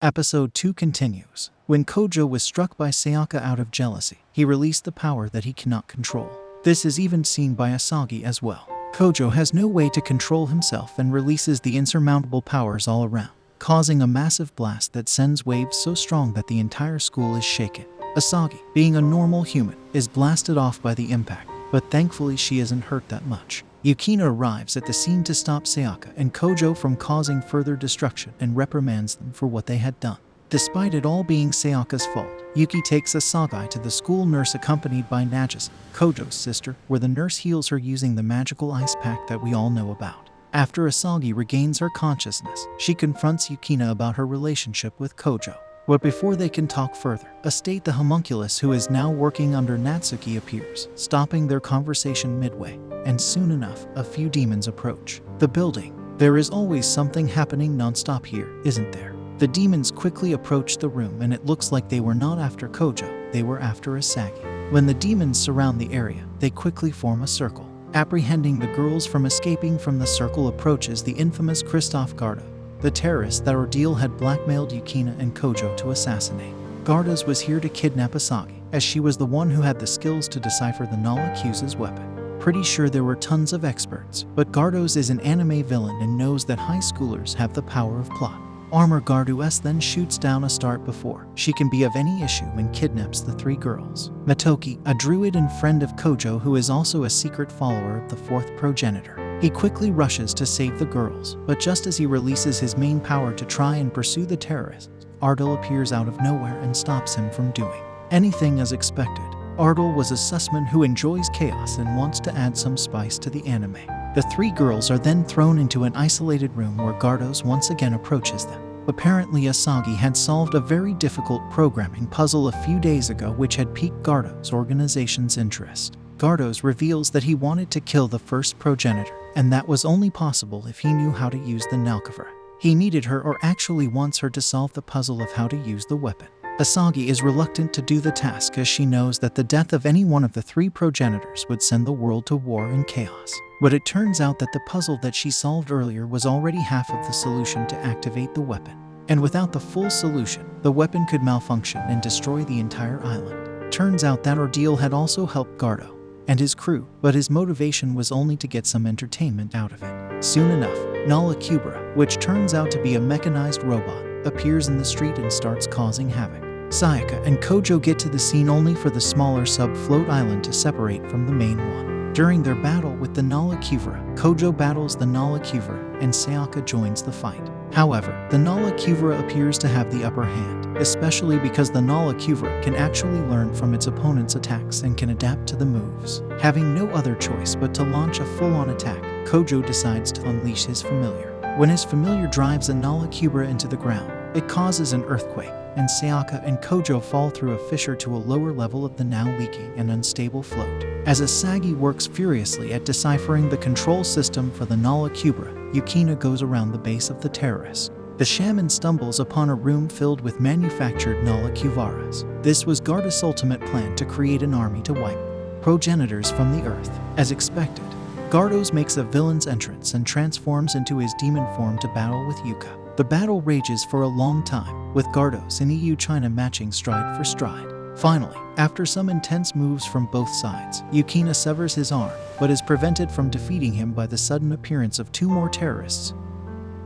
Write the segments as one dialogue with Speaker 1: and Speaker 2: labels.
Speaker 1: Episode 2 continues. When Kenjuu was struck by Sayaka out of jealousy, he released the power that he cannot control. This is even seen by Asagi as well. Kenjuu has no way to control himself and releases the insurmountable powers all around, causing a massive blast that sends waves so strong that the entire school is shaken. Asagi, being a normal human, is blasted off by the impact, but thankfully she isn't hurt that much. Yukina arrives at the scene to stop Sayaka and Kenjuu from causing further destruction and reprimands them for what they had done. Despite it all being Sayaka's fault, Yuki takes Asagi to the school nurse accompanied by Nagisa, Kojo's sister, where the nurse heals her using the magical ice pack that we all know about. After Asagi regains her consciousness, she confronts Yukina about her relationship with Kenjuu. But before they can talk further, Estate the homunculus, who is now working under Natsuki, appears, stopping their conversation midway, and soon enough, a few demons approach the building. There is always something happening non-stop here, isn't there? The demons quickly approach the room and it looks like they were not after Kenjuu, they were after Asagi. When the demons surround the area, they quickly form a circle. Apprehending the girls from escaping from the circle approaches the infamous Christoph Garda, the terrorist that Ordeal had blackmailed Yukina and Kenjuu to assassinate. Gardas was here to kidnap Asagi, as she was the one who had the skills to decipher the Nala-Q's weapon. Pretty sure there were tons of experts, but Gardos is an anime villain and knows that high schoolers have the power of plot. Armor Gardos then shoots down a start before she can be of any issue and kidnaps the three girls. Matoki, a druid and friend of Kenjuu who is also a secret follower of the fourth progenitor. He quickly rushes to save the girls, but just as he releases his main power to try and pursue the terrorists, Ardal appears out of nowhere and stops him from doing anything as expected. Ardal was a sussman who enjoys chaos and wants to add some spice to the anime. The three girls are then thrown into an isolated room where Gardos once again approaches them. Apparently Asagi had solved a very difficult programming puzzle a few days ago which had piqued Gardos' organization's interest. Gardos reveals that he wanted to kill the first progenitor, and that was only possible if he knew how to use the Nalkavra. He needed her, or actually wants her, to solve the puzzle of how to use the weapon. Asagi is reluctant to do the task as she knows that the death of any one of the three progenitors would send the world to war and chaos. But it turns out that the puzzle that she solved earlier was already half of the solution to activate the weapon. And without the full solution, the weapon could malfunction and destroy the entire island. Turns out that Ordeal had also helped Gardo and his crew, but his motivation was only to get some entertainment out of it. Soon enough, Nala Kubra, which turns out to be a mechanized robot, appears in the street and starts causing havoc. Sayaka and Kenjuu get to the scene only for the smaller sub-float island to separate from the main one. During their battle with the Nala Kuvra, Kenjuu battles the Nala Kuvra and Sayaka joins the fight. However, the Nala Kuvra appears to have the upper hand, especially because the Nala Kuvra can actually learn from its opponent's attacks and can adapt to the moves. Having no other choice but to launch a full-on attack, Kenjuu decides to unleash his familiar. When his familiar drives a Nala Kuvra into the ground, it causes an earthquake, and Sayaka and Kenjuu fall through a fissure to a lower level of the now leaking and unstable float. As Asagi works furiously at deciphering the control system for the Nala Kuvra, Yukina goes around the base of the terrorists. The shaman stumbles upon a room filled with manufactured Nala Kuvaras. This was Gardas' ultimate plan to create an army to wipe progenitors from the earth. As expected, Gardos makes a villain's entrance and transforms into his demon form to battle with Yuka. The battle rages for a long time, with Gardos and EU China matching stride for stride. Finally, after some intense moves from both sides, Yukina severs his arm, but is prevented from defeating him by the sudden appearance of two more terrorists,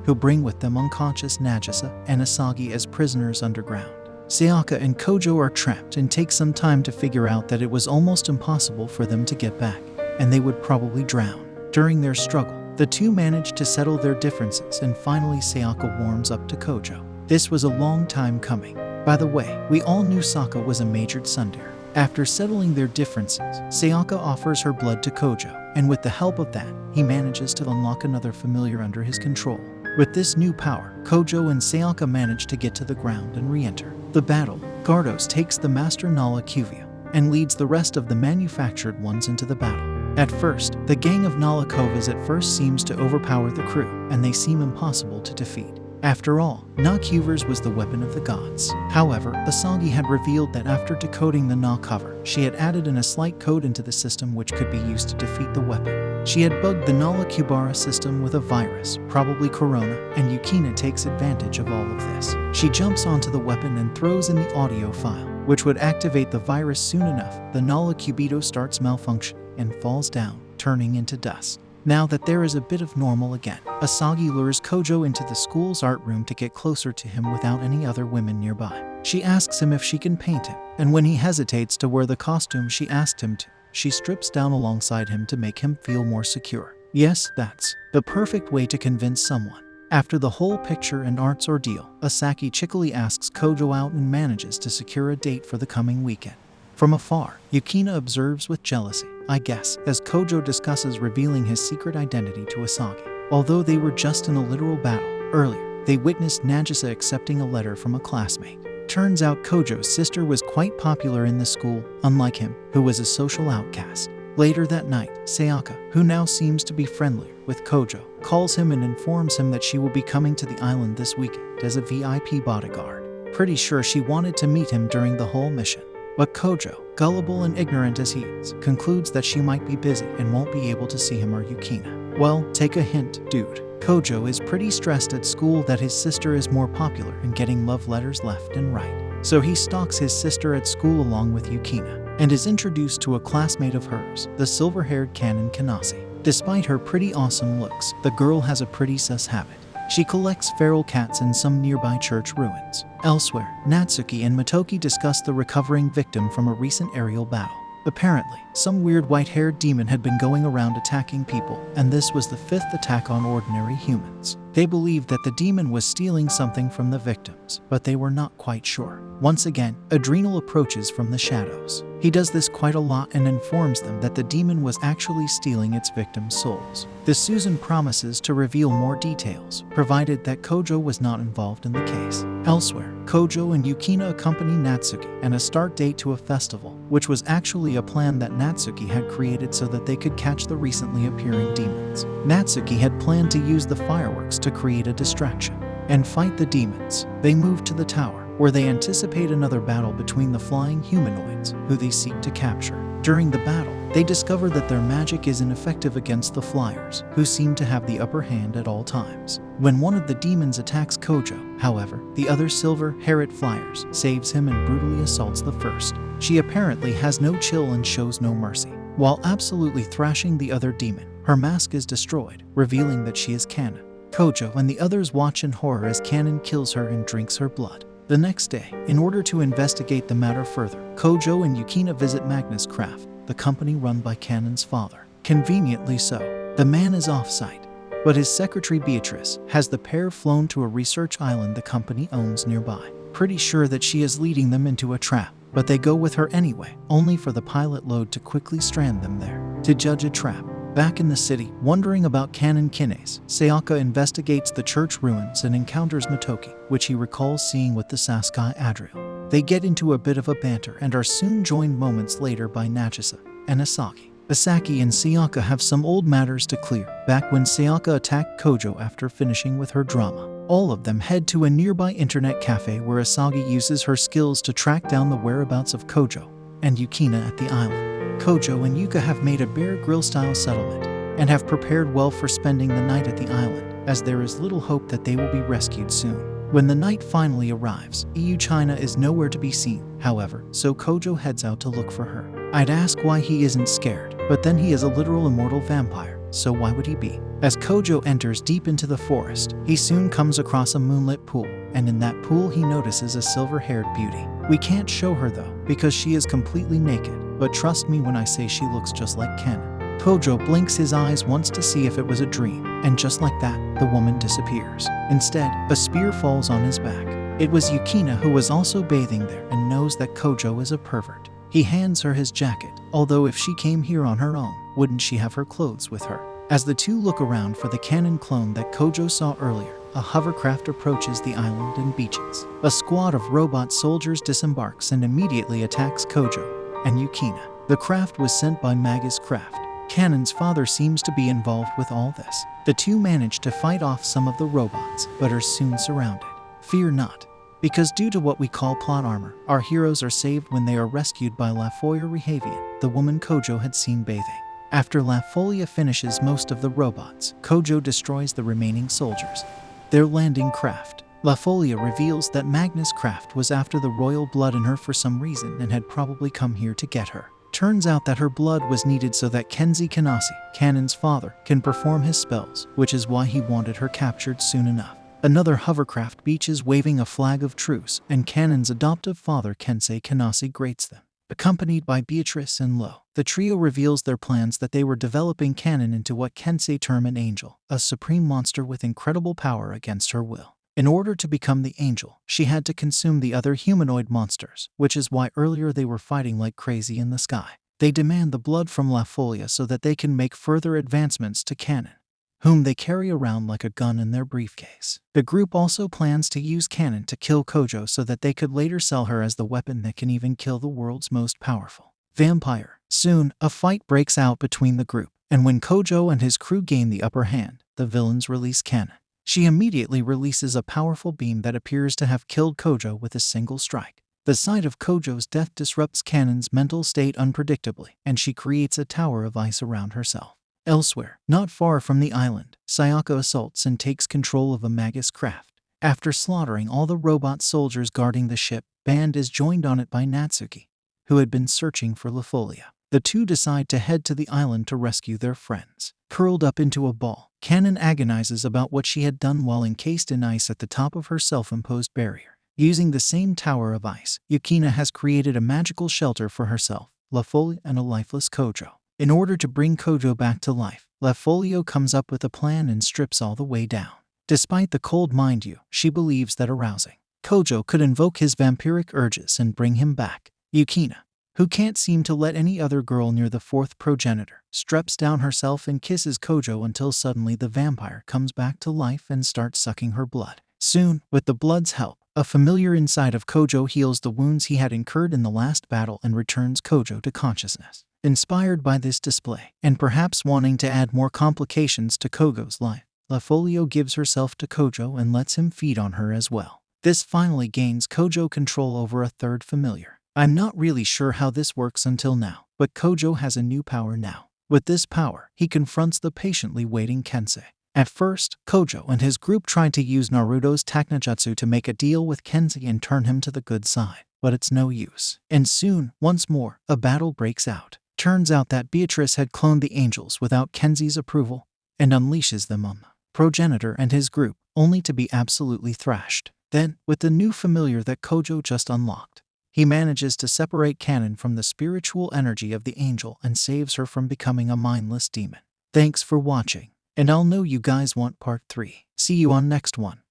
Speaker 1: who bring with them unconscious Nagisa and Asagi as prisoners underground. Sayaka and Kenjuu are trapped and take some time to figure out that it was almost impossible for them to get back, and they would probably drown. During their struggle, the two manage to settle their differences, and finally Sayaka warms up to Kenjuu. This was a long time coming. By the way, we all knew Saka was a majored tsundere. After settling their differences, Sayaka offers her blood to Kenjuu, and with the help of that, he manages to unlock another familiar under his control. With this new power, Kenjuu and Sayaka manage to get to the ground and re-enter the battle. Gardos takes the Master Nala Kuvia and leads the rest of the manufactured ones into the battle. At first, the gang of Nala Kovas at first seems to overpower the crew, and they seem impossible to defeat. After all, Knock-Huvers was the weapon of the gods. However, Asagi had revealed that after decoding the Knock cover, she had added in a slight code into the system which could be used to defeat the weapon. She had bugged the Nala-Kubara system with a virus, probably Corona, and Yukina takes advantage of all of this. She jumps onto the weapon and throws in the audio file, which would activate the virus soon enough. The Nala-Kubito starts malfunctioning and falls down, turning into dust. Now that there is a bit of normal again, Asagi lures Kojo into the school's art room to get closer to him without any other women nearby. She asks him if she can paint him, and when he hesitates to wear the costume she asked him to, she strips down alongside him to make him feel more secure. Yes, that's the perfect way to convince someone. After the whole picture and arts ordeal, Asaki cheekily asks Kojo out and manages to secure a date for the coming weekend. From afar, Yukina observes with jealousy, I guess, as Kojo discusses revealing his secret identity to Asagi. Although they were just in a literal battle earlier, they witnessed Nagisa accepting a letter from a classmate. Turns out Kojo's sister was quite popular in the school, unlike him, who was a social outcast. Later that night, Sayaka, who now seems to be friendlier with Kojo, calls him and informs him that she will be coming to the island this weekend as a VIP bodyguard. Pretty sure she wanted to meet him during the whole mission. But Kojo, gullible and ignorant as he is, concludes that she might be busy and won't be able to see him or Yukina. Well, take a hint, dude. Kojo is pretty stressed at school that his sister is more popular and getting love letters left and right. So he stalks his sister at school along with Yukina, and is introduced to a classmate of hers, the silver-haired Canon Kanase. Despite her pretty awesome looks, the girl has a pretty sus habit. She collects feral cats in some nearby church ruins. Elsewhere, Natsuki and Motoki discuss the recovering victim from a recent aerial battle. Apparently, some weird white-haired demon had been going around attacking people, and this was the 5th attack on ordinary humans. They believed that the demon was stealing something from the victims, but they were not quite sure. Once again, Adrenal approaches from the shadows. He does this quite a lot and informs them that the demon was actually stealing its victims' souls. The Susan promises to reveal more details, provided that Kojo was not involved in the case. Elsewhere, Kojo and Yukina accompany Natsuki and a start date to a festival, which was actually a plan that Natsuki had created so that they could catch the recently appearing demons. Natsuki had planned to use the fireworks to create a distraction and fight the demons. They move to the tower, where they anticipate another battle between the flying humanoids, who they seek to capture. During the battle, they discover that their magic is ineffective against the flyers, who seem to have the upper hand at all times. When one of the demons attacks Kojo, however, the other silver-haired flyers saves him and brutally assaults the first. She apparently has no chill and shows no mercy. While absolutely thrashing the other demon, her mask is destroyed, revealing that she is Canon. Kojo and the others watch in horror as Canon kills her and drinks her blood. The next day, in order to investigate the matter further, Kojo and Yukina visit Magnus Craft, the company run by Canon's father. Conveniently so, the man is off-site, but his secretary Beatrice has the pair flown to a research island the company owns nearby. Pretty sure that she is leading them into a trap, but they go with her anyway, only for the pilot load to quickly strand them there. To judge a trap, back in the city, wondering about Canon Kines, Sayaka investigates the church ruins and encounters Motoki, which he recalls seeing with the Sasuke Adriel. They get into a bit of a banter and are soon joined moments later by Nagisa and Asagi. Asaki and Sayaka have some old matters to clear, back when Sayaka attacked Kojo after finishing with her drama. All of them head to a nearby internet cafe where Asagi uses her skills to track down the whereabouts of Kojo and Yukina at the island. Kojo and Yuka have made a Bear Grill-style settlement and have prepared well for spending the night at the island, as there is little hope that they will be rescued soon. When the night finally arrives, EU China is nowhere to be seen, however, so Kojo heads out to look for her. I'd ask why he isn't scared, but then he is a literal immortal vampire, so why would he be? As Kojo enters deep into the forest, he soon comes across a moonlit pool, and in that pool he notices a silver-haired beauty. We can't show her though, because she is completely naked, but trust me when I say she looks just like Ken. Kojo blinks his eyes once to see if it was a dream, and just like that, the woman disappears. Instead, a spear falls on his back. It was Yukina who was also bathing there and knows that Kojo is a pervert. He hands her his jacket, although if she came here on her own, wouldn't she have her clothes with her? As the two look around for the cannon clone that Kojo saw earlier, a hovercraft approaches the island and beaches. A squad of robot soldiers disembarks and immediately attacks Kojo and Yukina. The craft was sent by Magus Craft. Cannon's father seems to be involved with all this. The two manage to fight off some of the robots, but are soon surrounded. Fear not, because due to what we call plot armor, our heroes are saved when they are rescued by La Folia Rehavian, the woman Kojo had seen bathing. After La Folia finishes most of the robots, Kojo destroys the remaining soldiers. Their landing craft. La Folia reveals that Magnus Craft was after the royal blood in her for some reason and had probably come here to get her. Turns out that her blood was needed so that Kenzie Kanase, Kanon's father, can perform his spells, which is why he wanted her captured soon enough. Another hovercraft beaches waving a flag of truce, and Kanon's adoptive father Kensei Kanase greets them. Accompanied by Beatrice and Lo, the trio reveals their plans that they were developing Kanon into what Kensei termed an angel, a supreme monster with incredible power against her will. In order to become the angel, she had to consume the other humanoid monsters, which is why earlier they were fighting like crazy in the sky. They demand the blood from La Folia so that they can make further advancements to Kanon, whom they carry around like a gun in their briefcase. The group also plans to use Kanon to kill Kojo so that they could later sell her as the weapon that can even kill the world's most powerful vampire. Soon, a fight breaks out between the group, and when Kojo and his crew gain the upper hand, the villains release Kanon. She immediately releases a powerful beam that appears to have killed Kojo with a single strike. The sight of Kojo's death disrupts Kanon's mental state unpredictably, and she creates a tower of ice around herself. Elsewhere, not far from the island, Sayaka assaults and takes control of a Magus craft. After slaughtering all the robot soldiers guarding the ship, Band is joined on it by Natsuki, who had been searching for La Folia. The two decide to head to the island to rescue their friends. Curled up into a ball, Kanon agonizes about what she had done while encased in ice at the top of her self-imposed barrier. Using the same tower of ice, Yukina has created a magical shelter for herself, La Folia, and a lifeless Kojo. In order to bring Kojo back to life, La Folia comes up with a plan and strips all the way down. Despite the cold, mind you, she believes that arousing Kojo could invoke his vampiric urges and bring him back. Yukina, who can't seem to let any other girl near the fourth progenitor, straps down herself and kisses Kojo until suddenly the vampire comes back to life and starts sucking her blood. Soon, with the blood's help, a familiar inside of Kojo heals the wounds he had incurred in the last battle and returns Kojo to consciousness. Inspired by this display, and perhaps wanting to add more complications to Kojo's life, La Folia gives herself to Kojo and lets him feed on her as well. This finally gains Kojo control over a third familiar. I'm not really sure how this works until now, but Kojo has a new power now. With this power, he confronts the patiently waiting Kensei. At first, Kojo and his group tried to use Naruto's Taknajutsu to make a deal with Kensei and turn him to the good side, but it's no use. And soon, once more, a battle breaks out. Turns out that Beatrice had cloned the angels without Kensei's approval, and unleashes them on the progenitor and his group, only to be absolutely thrashed. Then, with the new familiar that Kojo just unlocked, he manages to separate Kanon from the spiritual energy of the angel and saves her from becoming a mindless demon. Thanks for watching, and I'll know you guys want part 3. See you on next one.